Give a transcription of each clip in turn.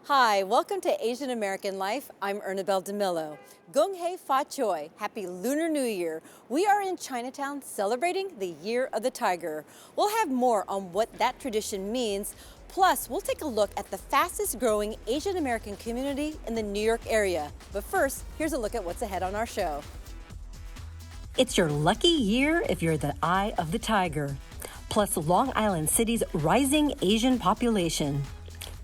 Hi, welcome to Asian American Life. I'm Ernabelle DeMillo. Gong Hei Fa Choi, Happy Lunar New Year. We are in Chinatown celebrating the Year of the Tiger. We'll have more on what that tradition means. Plus, we'll take a look at the fastest growing Asian American community in the New York area. But first, here's a look at what's ahead on our show. It's your lucky year if you're the eye of the tiger. Plus, Long Island City's rising Asian population.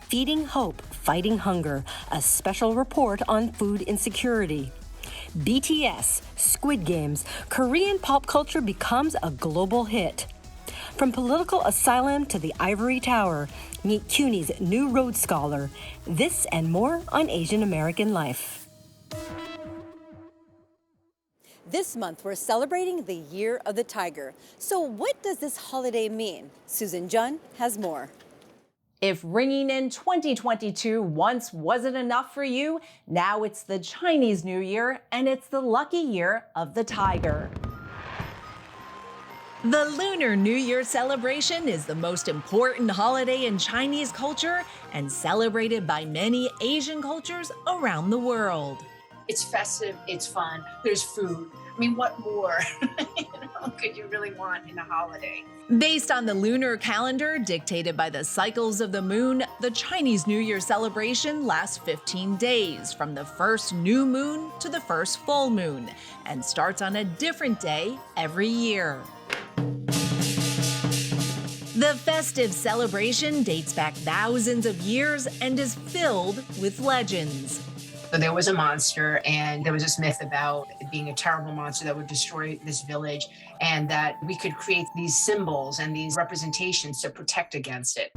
Feeding Hope, Fighting Hunger, a special report on food insecurity. BTS, Squid Games, Korean pop culture becomes a global hit. From political asylum to the ivory tower, meet CUNY's new Rhodes Scholar. This and more on Asian American Life. This month, we're celebrating the Year of the Tiger. So what does this holiday mean? Susan Jun has more. If ringing in 2022 once wasn't enough for you, now it's the Chinese New Year and it's the lucky year of the tiger. The Lunar New Year celebration is the most important holiday in Chinese culture and celebrated by many Asian cultures around the world. It's festive, it's fun, there's food. I mean, what more could you really want in a holiday? Based on the lunar calendar dictated by the cycles of the moon, the Chinese New Year celebration lasts 15 days, from the first new moon to the first full moon, and starts on a different day every year. The festive celebration dates back thousands of years and is filled with legends. So there was a monster, and there was this myth about it being a terrible monster that would destroy this village, and that we could create these symbols and these representations to protect against it.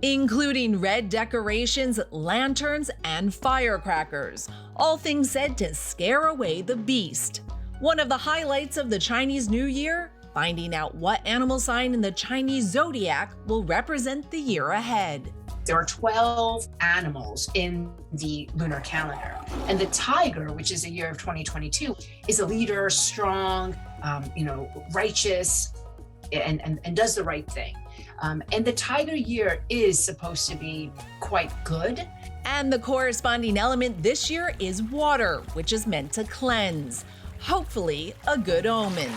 Including red decorations, lanterns, and firecrackers, all things said to scare away the beast. One of the highlights of the Chinese New Year? Finding out what animal sign in the Chinese zodiac will represent the year ahead. There are 12 animals in the lunar calendar. And the tiger, which is the year of 2022, is a leader, strong, righteous, and does the right thing. And the tiger year is supposed to be quite good. And the corresponding element this year is water, which is meant to cleanse. Hopefully, a good omen.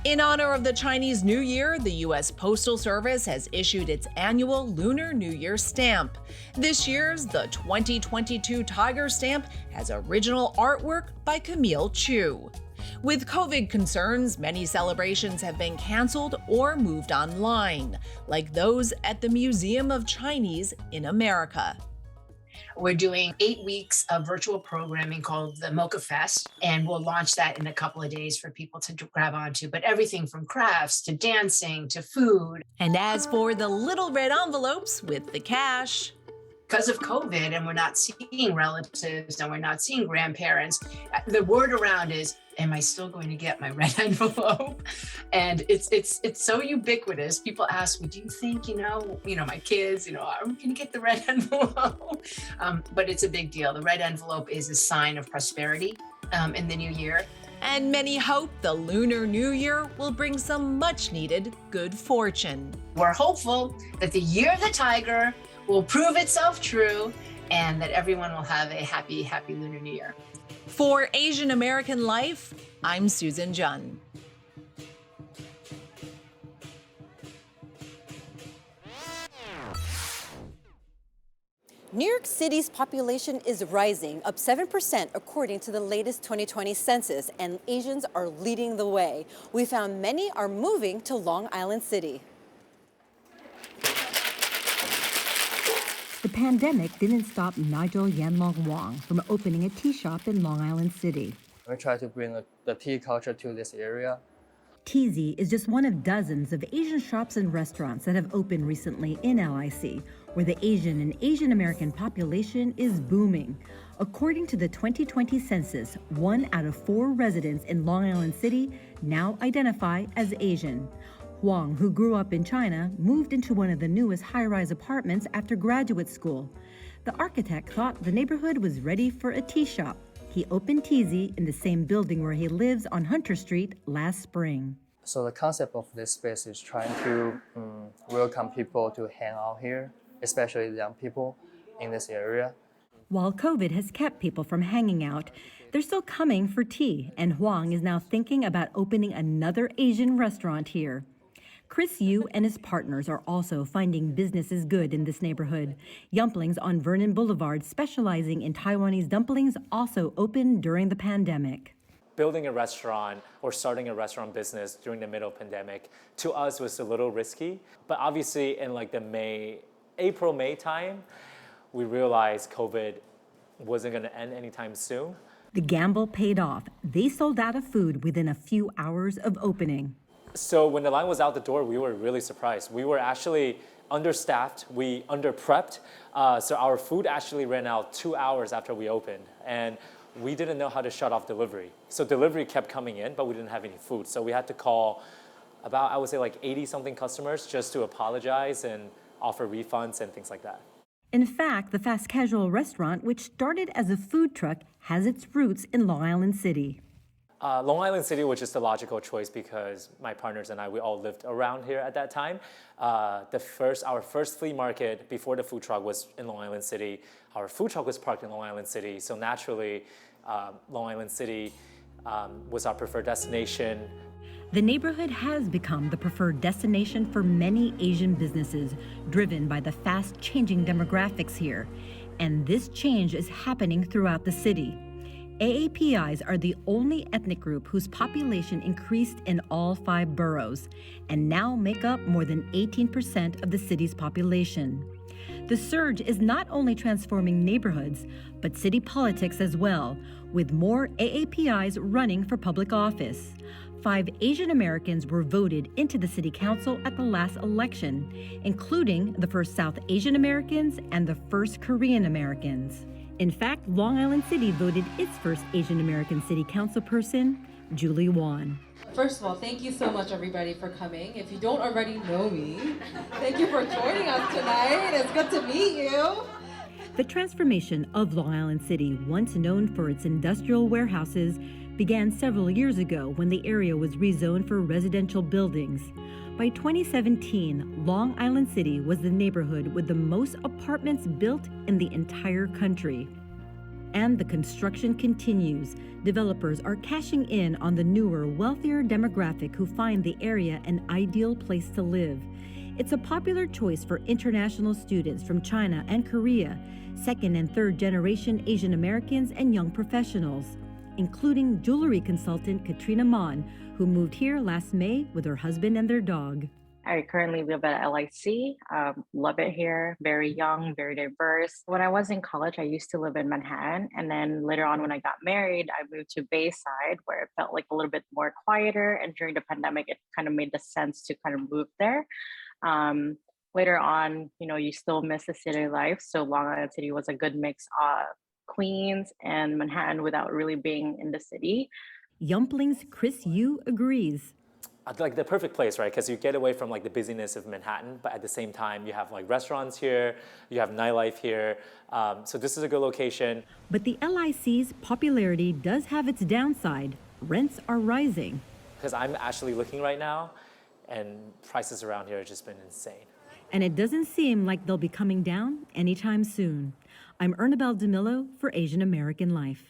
In honor of the Chinese New Year, the U.S. Postal Service has issued its annual Lunar New Year stamp. This year's the 2022 Tiger stamp has original artwork by Camille Chu. With COVID concerns, many celebrations have been canceled or moved online, like those at the Museum of Chinese in America. We're doing 8 weeks of virtual programming called the Mocha Fest, and we'll launch that in a couple of days for people to grab onto. But everything from crafts to dancing to food. And as for the little red envelopes with the cash, because of COVID and we're not seeing relatives and we're not seeing grandparents, the word around is, am I still going to get my red envelope? And it's so ubiquitous. People ask me, do you think, my kids, are we going to get the red envelope? But it's a big deal. The red envelope is a sign of prosperity in the new year. And many hope the Lunar New Year will bring some much needed good fortune. We're hopeful that the year of the tiger will prove itself true and that everyone will have a happy, happy Lunar New Year. For Asian American Life, I'm Susan Jun. New York City's population is rising, up 7% according to the latest 2020 census, and Asians are leading the way. We found many are moving to Long Island City. The pandemic didn't stop Nigel Yanlong Wang from opening a tea shop in Long Island City. We try to bring the tea culture to this area. Teasy is just one of dozens of Asian shops and restaurants that have opened recently in LIC, where the Asian and Asian American population is booming. According to the 2020 census, 1 out of 4 residents in Long Island City now identify as Asian. Huang, who grew up in China, moved into one of the newest high-rise apartments after graduate school. The architect thought the neighborhood was ready for a tea shop. He opened Teasy in the same building where he lives on Hunter Street last spring. So the concept of this space is trying to welcome people to hang out here, especially young people in this area. While COVID has kept people from hanging out, they're still coming for tea, and Huang is now thinking about opening another Asian restaurant here. Chris Yu and his partners are also finding business is good in this neighborhood. Yumplings on Vernon Boulevard, specializing in Taiwanese dumplings, also opened during the pandemic. Building a restaurant or starting a restaurant business during the middle pandemic, to us was a little risky. But obviously in like the April, May time, we realized COVID wasn't gonna end anytime soon. The gamble paid off. They sold out of food within a few hours of opening. So when the line was out the door, we were really surprised. We were actually understaffed, we under-prepped, so our food actually ran out 2 hours after we opened, and we didn't know how to shut off delivery. So delivery kept coming in, but we didn't have any food. So we had to call about, I would say like 80-something customers just to apologize and offer refunds and things like that. In fact, the fast casual restaurant, which started as a food truck, has its roots in Long Island City. Long Island City was just the logical choice because my partners and I, we all lived around here at that time. Our first flea market before the food truck was in Long Island City. Our food truck was parked in Long Island City. So naturally, Long Island City was our preferred destination. The neighborhood has become the preferred destination for many Asian businesses, driven by the fast-changing demographics here. And this change is happening throughout the city. AAPIs are the only ethnic group whose population increased in all 5 boroughs and now make up more than 18% of the city's population. The surge is not only transforming neighborhoods, but city politics as well, with more AAPIs running for public office. 5 Asian Americans were voted into the city council at the last election, including the first South Asian Americans and the first Korean Americans. In fact, Long Island City voted its first Asian American city council person, Julie Wan. First of all, thank you so much, everybody, for coming. If you don't already know me, thank you for joining us tonight. It's good to meet you. The transformation of Long Island City, once known for its industrial warehouses, began several years ago when the area was rezoned for residential buildings. By 2017, Long Island City was the neighborhood with the most apartments built in the entire country. And the construction continues. Developers are cashing in on the newer, wealthier demographic who find the area an ideal place to live. It's a popular choice for international students from China and Korea, second and third generation Asian Americans, and young professionals, including jewelry consultant Katrina Mon, who moved here last May with her husband and their dog. I currently live at LIC. Love it here. Very young, very diverse. When I was in college, I used to live in Manhattan. And then later on, when I got married, I moved to Bayside, where it felt like a little bit more quieter. And during the pandemic, it kind of made the sense to kind of move there. Later on, you still miss the city life. So Long Island City was a good mix of Queens and Manhattan without really being in the city. Yumpling's Chris Yu agrees. Like the perfect place, right? Because you get away from like the busyness of Manhattan, but at the same time, you have like restaurants here, you have nightlife here. So this is a good location. But the LIC's popularity does have its downside. Rents are rising. Because I'm actually looking right now, and prices around here have just been insane. And it doesn't seem like they'll be coming down anytime soon. I'm Ernabelle DeMillo for Asian American Life.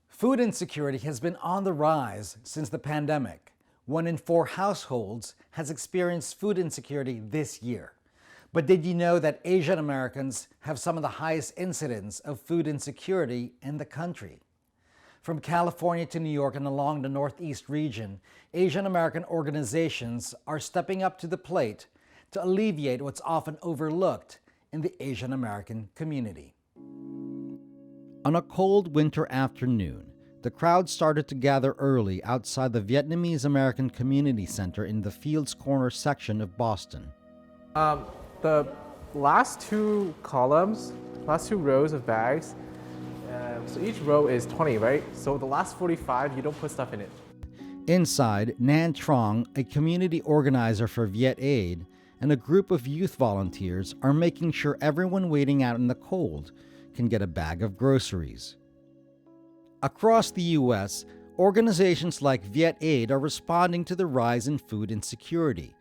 Food insecurity has been on the rise since the pandemic. 1 in 4 households has experienced food insecurity this year. But did you know that Asian Americans have some of the highest incidence of food insecurity in the country? From California to New York and along the Northeast region, Asian American organizations are stepping up to the plate to alleviate what's often overlooked in the Asian American community. On a cold winter afternoon, the crowd started to gather early outside the Vietnamese American Community Center in the Fields Corner section of Boston. The last 2 columns, last 2 rows of bags, so each row is 20, right? So the last 45, you don't put stuff in it. Inside, Nan Trong, a community organizer for Viet Aid, and a group of youth volunteers are making sure everyone waiting out in the cold can get a bag of groceries. Across the U.S., organizations like Viet Aid are responding to the rise in food insecurity.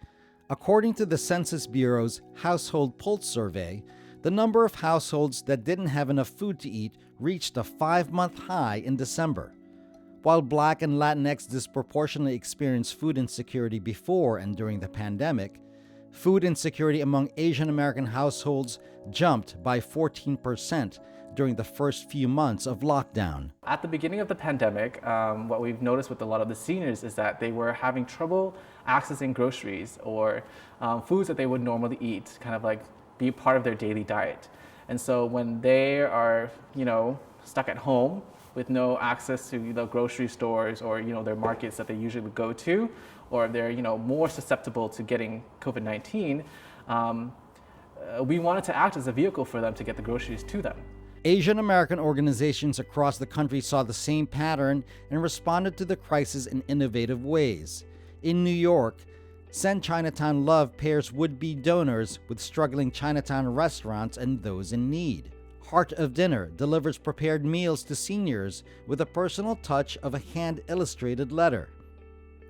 According to the Census Bureau's Household Pulse Survey, the number of households that didn't have enough food to eat reached a 5-month high in December. While Black and Latinx disproportionately experienced food insecurity before and during the pandemic, food insecurity among Asian American households jumped by 14% during the first few months of lockdown. At the beginning of the pandemic, what we've noticed with a lot of the seniors is that they were having trouble accessing groceries or foods that they would normally eat, kind of like be part of their daily diet. And so when they are, stuck at home with no access to the grocery stores or, their markets that they usually would go to, or they're, more susceptible to getting COVID-19, we wanted to act as a vehicle for them to get the groceries to them. Asian American organizations across the country saw the same pattern and responded to the crisis in innovative ways. In New York, Send Chinatown Love pairs would-be donors with struggling Chinatown restaurants and those in need. Heart of Dinner delivers prepared meals to seniors with a personal touch of a hand-illustrated letter.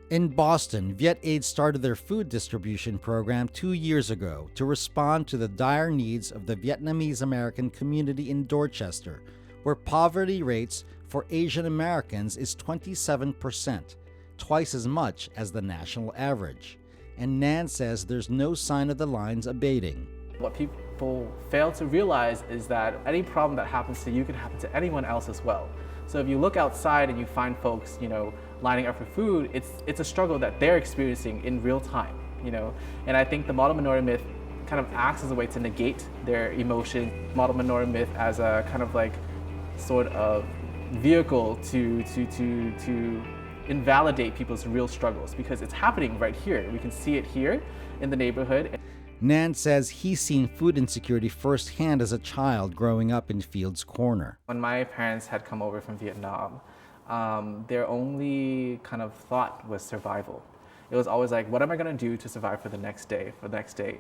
In Boston, VietAid started their food distribution program 2 years ago to respond to the dire needs of the Vietnamese American community in Dorchester, where poverty rates for Asian Americans is 27%, twice as much as the national average. And Nan says there's no sign of the lines abating. What people fail to realize is that any problem that happens to you can happen to anyone else as well. So if you look outside and you find folks, lining up for food, it's a struggle that they're experiencing in real time, And I think the model minority myth kind of acts as a way to negate their emotion. Model minority myth as a kind of like sort of vehicle to invalidate people's real struggles, because it's happening right here. We can see it here in the neighborhood. Nan says he's seen food insecurity firsthand as a child growing up in Fields Corner. When my parents had come over from Vietnam, their only kind of thought was survival. It was always like, what am I going to do to survive for the next day,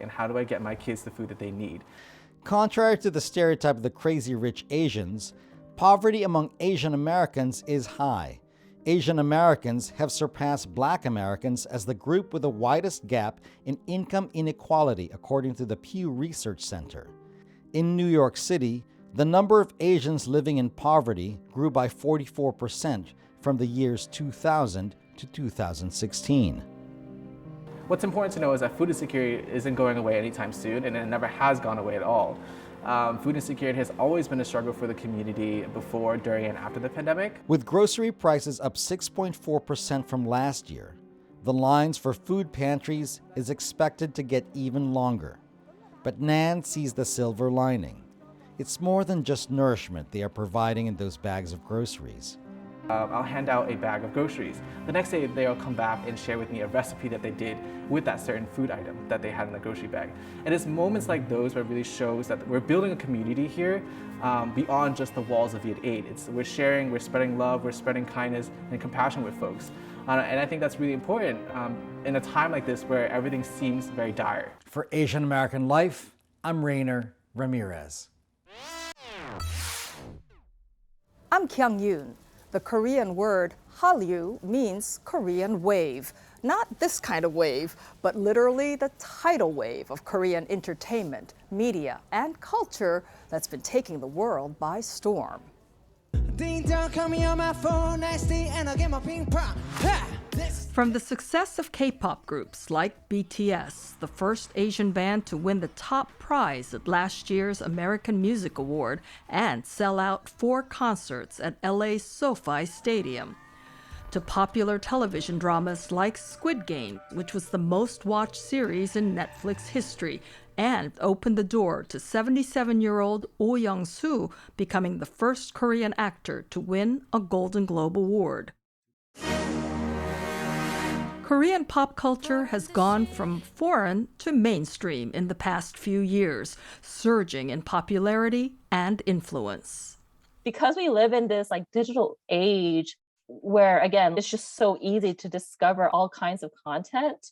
and how do I get my kids the food that they need? Contrary to the stereotype of the crazy rich Asians, poverty among Asian Americans is high. Asian Americans have surpassed Black Americans as the group with the widest gap in income inequality, according to the Pew Research Center. In New York City, the number of Asians living in poverty grew by 44% from the years 2000 to 2016. What's important to know is that food insecurity isn't going away anytime soon, and it never has gone away at all. Food insecurity has always been a struggle for the community before, during, and after the pandemic. With grocery prices up 6.4% from last year, the lines for food pantries is expected to get even longer. But Nan sees the silver lining. It's more than just nourishment they are providing in those bags of groceries. I'll hand out a bag of groceries. The next day, they'll come back and share with me a recipe that they did with that certain food item that they had in the grocery bag. And it's moments like those where it really shows that we're building a community here beyond just the walls of VietAid. We're sharing, we're spreading love, we're spreading kindness and compassion with folks. And I think that's really important in a time like this where everything seems very dire. For Asian American Life, I'm Rainer Ramirez. I'm Kyung Yoon. The Korean word Hallyu means Korean wave. Not this kind of wave, but literally the tidal wave of Korean entertainment, media, and culture that's been taking the world by storm. From the success of K-pop groups like BTS, the first Asian band to win the top prize at last year's American Music Award and sell out 4 concerts at LA's SoFi Stadium, to popular television dramas like Squid Game, which was the most watched series in Netflix history and opened the door to 77-year-old Oh Young-soo becoming the first Korean actor to win a Golden Globe Award. Korean pop culture has gone from foreign to mainstream in the past few years, surging in popularity and influence. Because we live in this digital age where, again, it's just so easy to discover all kinds of content,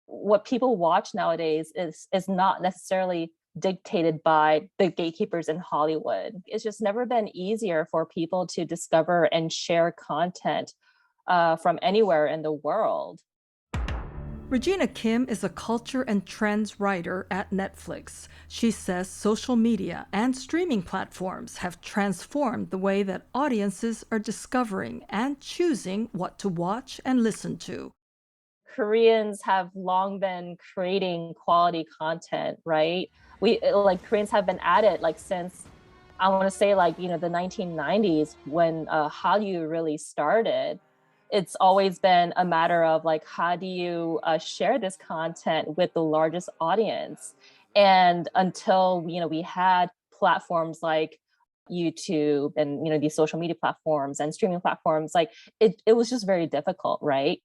what people watch nowadays is not necessarily dictated by the gatekeepers in Hollywood. It's just never been easier for people to discover and share content from anywhere in the world. Regina Kim is a culture and trends writer at Netflix. She says social media and streaming platforms have transformed the way that audiences are discovering and choosing what to watch and listen to. Koreans have long been creating quality content, right? Koreans have been at it since I want to say the 1990s when Hallyu really started. It's always been a matter of how do you share this content with the largest audience? And until we had platforms like YouTube and these social media platforms and streaming platforms, it was just very difficult, right?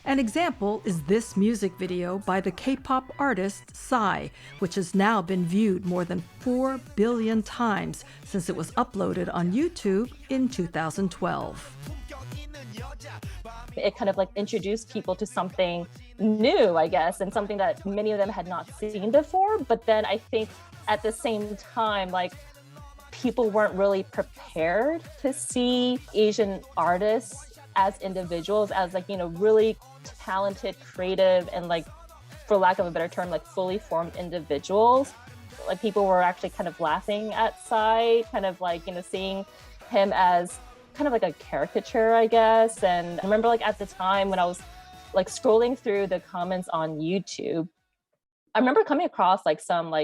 An example is this music video by the K-pop artist Psy, which has now been viewed more than 4 billion times since it was uploaded on YouTube in 2012. It kind of introduced people to something new, I guess, and something that many of them had not seen before. But then I think at the same time, people weren't really prepared to see Asian artists as individuals, as really talented, creative, and for lack of a better term, fully formed individuals. People were actually kind of laughing at Psy, kind of seeing him as kind of a caricature, I guess. And I remember at the time when I was scrolling through the comments on YouTube, I remember coming across some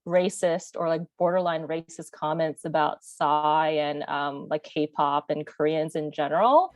racist or borderline racist comments about Psy and K-pop and Koreans in general.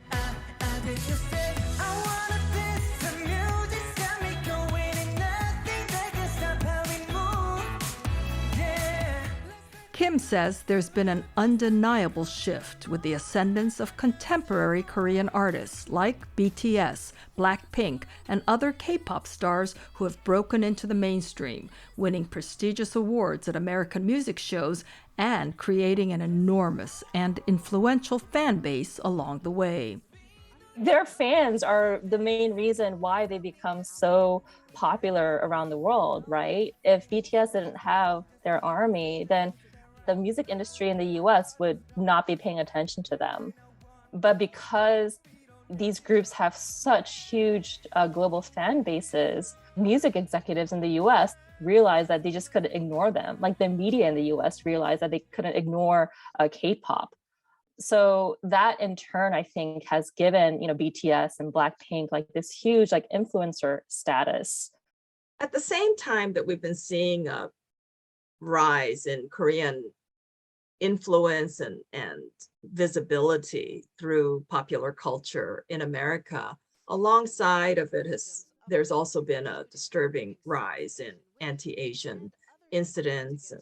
Kim says there's been an undeniable shift with the ascendance of contemporary Korean artists like BTS, Blackpink, and other K-pop stars who have broken into the mainstream, winning prestigious awards at American music shows and creating an enormous and influential fan base along the way. Their fans are the main reason why they become so popular around the world, right? If BTS didn't have their army, then the music industry in the US would not be paying attention to them. But because these groups have such huge global fan bases, music executives in the US realized that they just couldn't ignore them. The media in the US realized that they couldn't ignore K-pop. So that in turn, I think, has given BTS and Blackpink this huge influencer status. At the same time that we've been seeing a rise in Korean influence and visibility through popular culture in America, alongside of it there's also been a disturbing rise in anti-Asian incidents and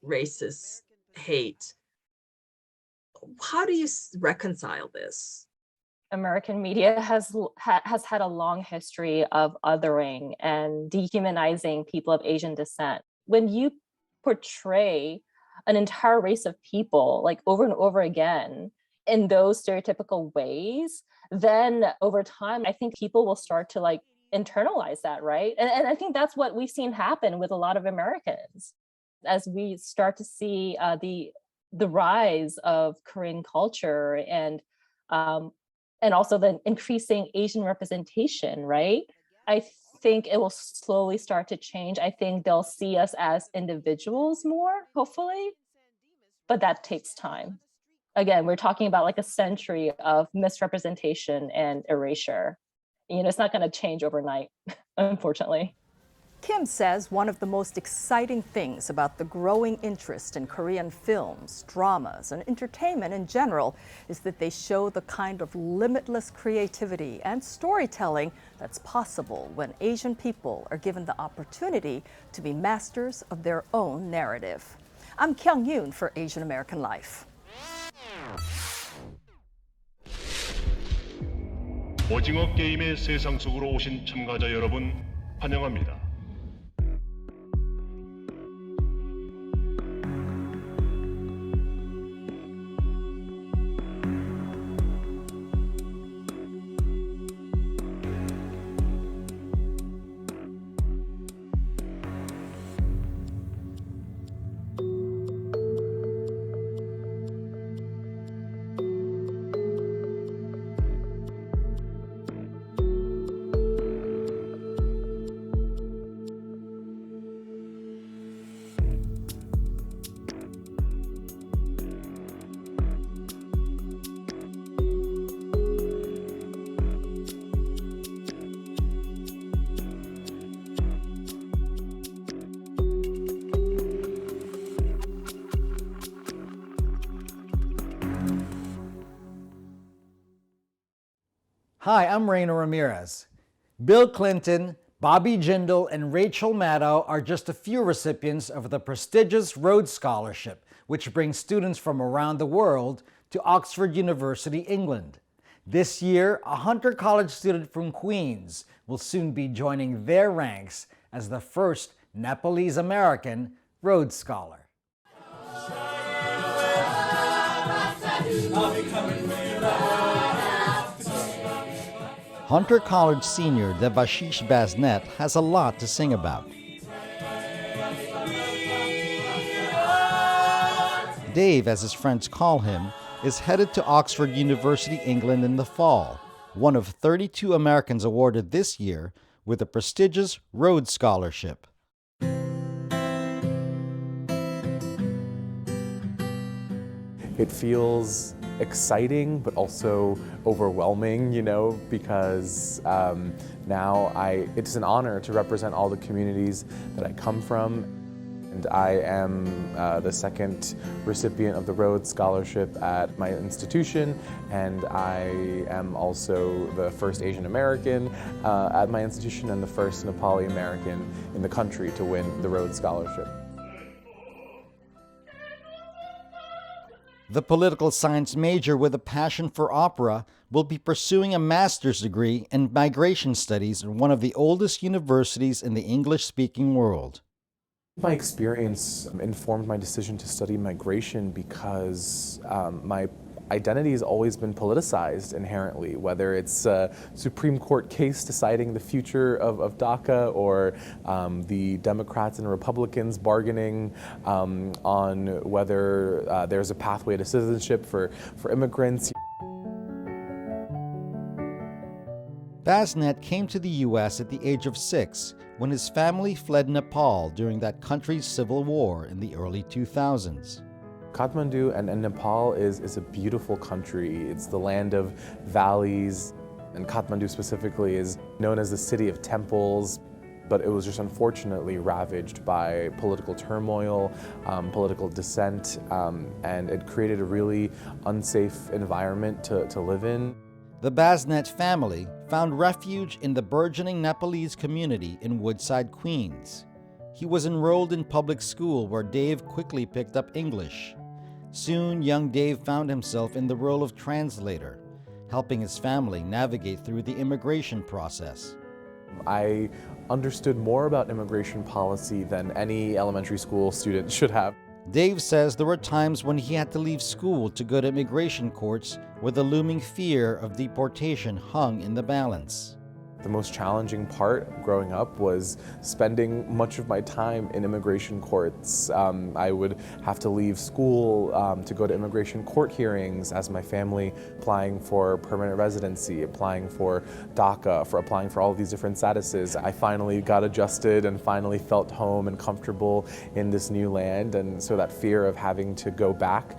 racist hate. How do you reconcile this? American media has had a long history of othering and dehumanizing people of Asian descent. When you portray an entire race of people over and over again in those stereotypical ways, then over time, I think people will start to internalize that, right? And I think that's what we've seen happen with a lot of Americans as we start to see the rise of Korean culture and also the increasing Asian representation, right? I think it will slowly start to change. I think they'll see us as individuals more, hopefully, but that takes time. Again, we're talking about a century of misrepresentation and erasure. It's not going to change overnight, unfortunately. Kim says one of the most exciting things about the growing interest in Korean films, dramas, and entertainment in general is that they show the kind of limitless creativity and storytelling that's possible when Asian people are given the opportunity to be masters of their own narrative. I'm Kyung Yoon for Asian American Life. 오징어 게임의 세상 속으로 오신 참가자 여러분 환영합니다. Hi, I'm Reina Ramirez. Bill Clinton, Bobby Jindal, and Rachel Maddow are just a few recipients of the prestigious Rhodes Scholarship, which brings students from around the world to Oxford University, England. This year, a Hunter College student from Queens will soon be joining their ranks as the first Nepalese American Rhodes Scholar. Hunter College senior Devashish Basnet has a lot to sing about. Dave, as his friends call him, is headed to Oxford University, England in the fall, one of 32 Americans awarded this year with a prestigious Rhodes Scholarship. It feels exciting, but also overwhelming, because now it's an honor to represent all the communities that I come from. And I am the second recipient of the Rhodes Scholarship at my institution, and I am also the first Asian American at my institution and the first Nepali American in the country to win the Rhodes Scholarship. The political science major with a passion for opera will be pursuing a master's degree in migration studies at one of the oldest universities in the English-speaking world. My experience informed my decision to study migration because my identity has always been politicized inherently, whether it's a Supreme Court case deciding the future of DACA or the Democrats and Republicans bargaining on whether there's a pathway to citizenship for immigrants. Basnet came to the U.S. at the age of 6 when his family fled Nepal during that country's civil war in the early 2000s. Kathmandu and Nepal is a beautiful country. It's the land of valleys, and Kathmandu specifically is known as the city of temples, but it was just unfortunately ravaged by political turmoil, political dissent, and it created a really unsafe environment to live in. The Basnet family found refuge in the burgeoning Nepalese community in Woodside, Queens. He was enrolled in public school where Dave quickly picked up English. Soon, young Dave found himself in the role of translator, helping his family navigate through the immigration process. I understood more about immigration policy than any elementary school student should have. Dave says there were times when he had to leave school to go to immigration courts where the looming fear of deportation hung in the balance. The most challenging part growing up was spending much of my time in immigration courts. I would have to leave school to go to immigration court hearings as my family applying for permanent residency, applying for DACA, applying for all of these different statuses. I finally got adjusted and finally felt home and comfortable in this new land, and so that fear of having to go back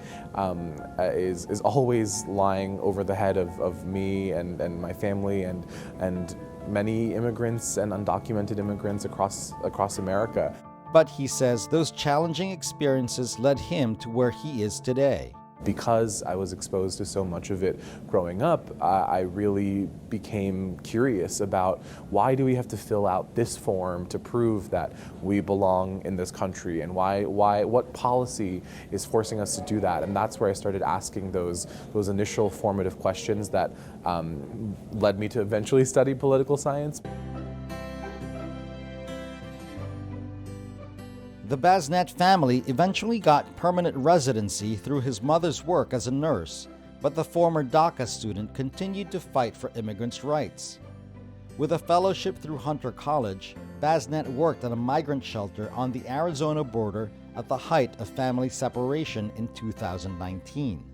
is always lying over the head of me and my family and many immigrants and undocumented immigrants across America. But he says those challenging experiences led him to where he is today. Because I was exposed to so much of it growing up, I really became curious about why do we have to fill out this form to prove that we belong in this country, and what policy is forcing us to do that? And that's where I started asking those initial formative questions that led me to eventually study political science. The Basnet family eventually got permanent residency through his mother's work as a nurse, but the former DACA student continued to fight for immigrants' rights. With a fellowship through Hunter College, Basnet worked at a migrant shelter on the Arizona border at the height of family separation in 2019.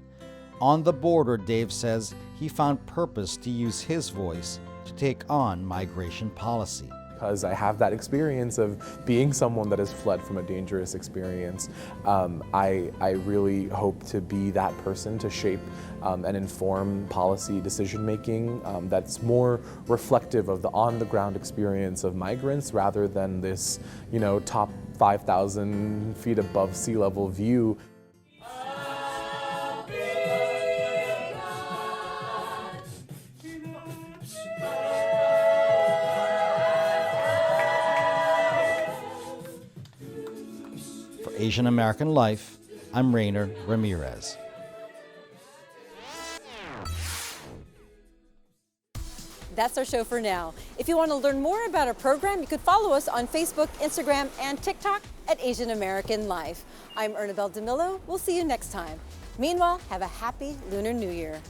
On the border, Dave says he found purpose to use his voice to take on migration policy. Because I have that experience of being someone that has fled from a dangerous experience, I really hope to be that person to shape and inform policy decision-making that's more reflective of the on-the-ground experience of migrants rather than this, top 5,000 feet above sea level view. Asian American Life, I'm Rainer Ramirez. That's our show for now. If you want to learn more about our program, you could follow us on Facebook, Instagram, and TikTok at Asian American Life. I'm Ernabel DeMillo. We'll see you next time. Meanwhile, have a happy Lunar New Year.